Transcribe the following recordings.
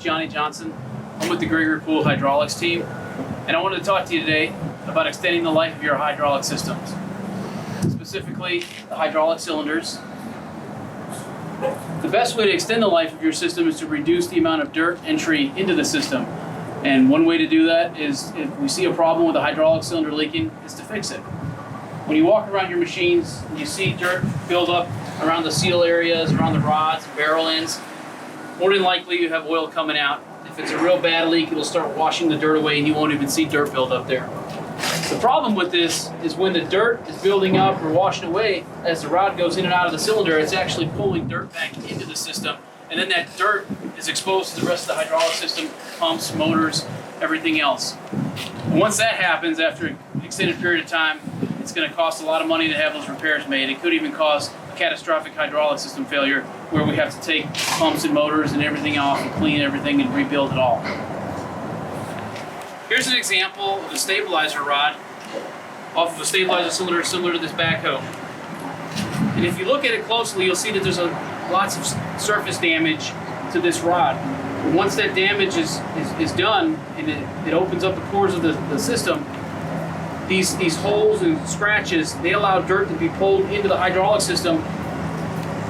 Johnny Johnson. I'm with the Gregory Poole hydraulics team, and I wanted to talk to you today about extending the life of your hydraulic systems, specifically the hydraulic cylinders. The best way to extend the life of your system is to reduce the amount of dirt entry into the system. And one way to do that is, if we see a problem with a hydraulic cylinder leaking, is to fix it. When you walk around your machines and you see dirt build up around the seal areas, around the rods, barrel ends, more than likely you have oil coming out. If it's a real bad leak, it'll start washing the dirt away and you won't even see dirt build up there. The problem with this is when the dirt is building up or washing away, as the rod goes in and out of the cylinder, it's actually pulling dirt back into the system, and then that dirt is exposed to the rest of the hydraulic system, pumps, motors, everything else. And once that happens, after an extended period of time, it's going to cost a lot of money to have those repairs made. It could even cause a catastrophic hydraulic system failure where we have to take pumps and motors and everything off and clean everything and rebuild it all. Here's an example of a stabilizer rod off of a stabilizer cylinder similar to this backhoe. And if you look at it closely, you'll see that there's lots of surface damage to this rod. And once that damage is done and it opens up the pores of the system, these holes and scratches, they allow dirt to be pulled into the hydraulic system.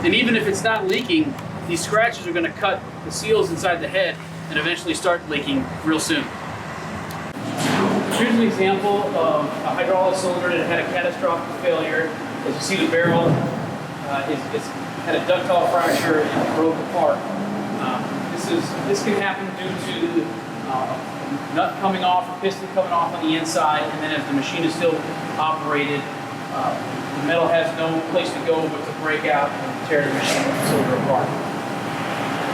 And even if it's not leaking, these scratches are going to cut the seals inside the head and eventually start leaking real soon. Here's an example of a hydraulic cylinder that had a catastrophic failure. As you see, the barrel had a ductile fracture and it broke apart. This can happen due to a nut coming off, a piston coming off on the inside, and then as the machine is still operated, the metal has no place to go but to break out and tear the machine cylinder apart.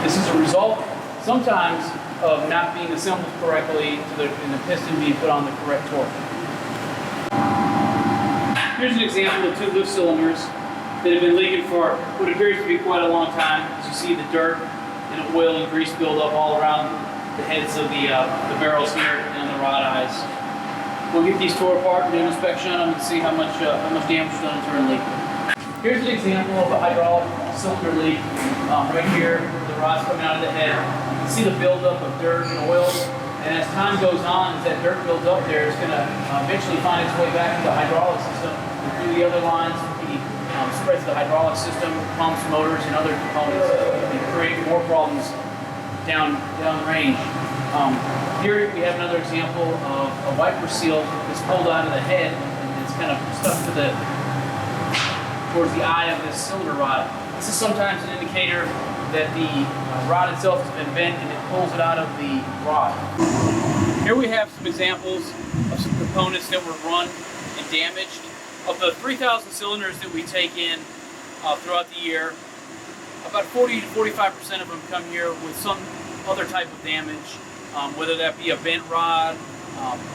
This is a result sometimes of not being assembled correctly and the piston being put on the correct torque. Here's an example of two lift cylinders that have been leaking for what appears to be quite a long time. As you see the dirt and oil and grease build up all around the heads of the barrels here and on the rod eyes. We'll get these tore apart and do an inspection on them and see how much damage is done during leak. Here's an example of a hydraulic cylinder leak right here. The rod's coming out of the head. You see the buildup of dirt and oil, and as time goes on, as that dirt builds up there, it's going to eventually find its way back into the hydraulic system and through the other lines, spreads the hydraulic system, pumps, motors, and other components, and create more problems down the range. Here we have another example of a wiper seal that's pulled out of the head and it's kind of stuck towards the eye of this cylinder rod. This is sometimes an indicator that the rod itself has been bent and it pulls it out of the rod. Here we have some examples of some components that were run and damaged. Of the 3,000 cylinders that we take in throughout the year, about 40 to 45% of them come here with some other type of damage, whether that be a bent rod,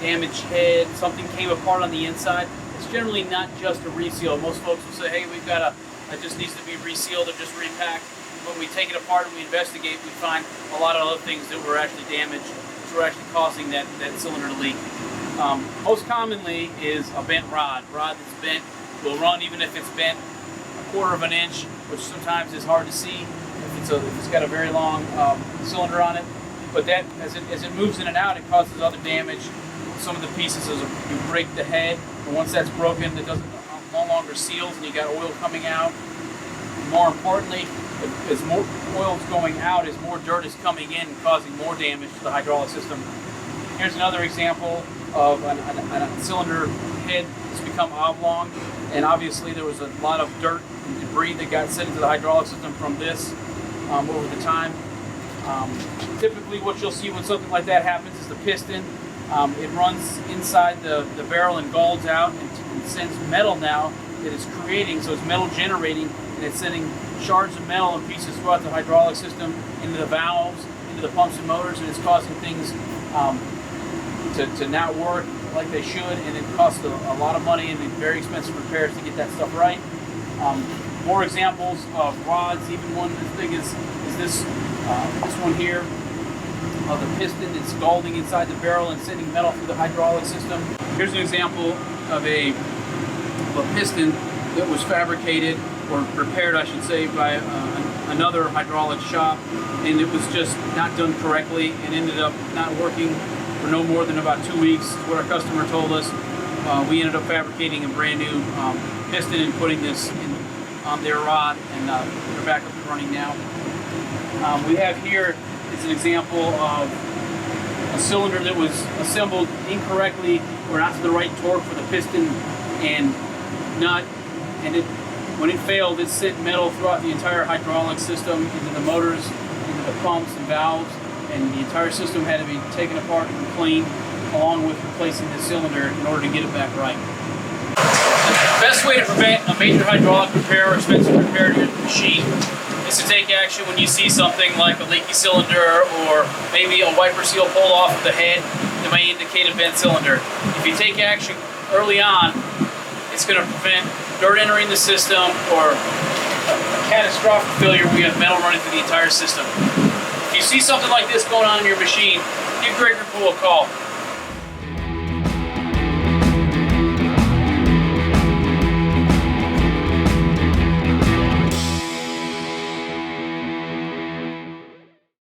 damaged head, something came apart on the inside. It's generally not just a reseal. Most folks will say, hey, it just needs to be resealed or just repacked. When we take it apart and we investigate, we find a lot of other things that were actually damaged, which were actually causing that cylinder to leak. Most commonly is a bent rod. Rod that's bent will run even if it's bent a quarter of an inch, which sometimes is hard to see if it's got a very long cylinder on it. But that, as it moves in and out, it causes other damage. Some of the pieces, you break the head, and once that's broken, it no longer seals, and you got oil coming out. More importantly, as more oil is going out, as more dirt is coming in, causing more damage to the hydraulic system. Here's another example of a cylinder head that's become oblong, and obviously there was a lot of dirt and debris that got sent into the hydraulic system from this over the time. Typically what you'll see when something like that happens is the piston, it runs inside the barrel and gulls out and sends metal now that it's creating, so it's metal generating, and it's sending shards of metal and pieces throughout the hydraulic system into the valves, into the pumps and motors, and it's causing things to not work like they should, and it costs a lot of money and very expensive repairs to get that stuff right. More examples of rods, even one as big as this one here, of the piston that's scalding inside the barrel and sending metal through the hydraulic system. Here's an example of a piston that was fabricated, or repaired I should say, by a another hydraulic shop, and it was just not done correctly and ended up not working for no more than about 2 weeks, is what our customer told us. We ended up fabricating a brand new piston and putting this in on their rod, and they're back up and running now. We have here is an example of a cylinder that was assembled incorrectly or not to the right torque for the piston and nut, and when it failed, it sent metal throughout the entire hydraulic system into the motors, into the pumps and valves, and the entire system had to be taken apart and cleaned, along with replacing the cylinder in order to get it back right. The best way to prevent a major hydraulic repair or expensive repair to your machine is to take action when you see something like a leaky cylinder or maybe a wiper seal pull off of the head that may indicate a bent cylinder. If you take action early on, it's going to prevent dirt entering the system or a catastrophic failure where you have metal running through the entire system. If you see something like this going on in your machine, give Gregory Poole a call.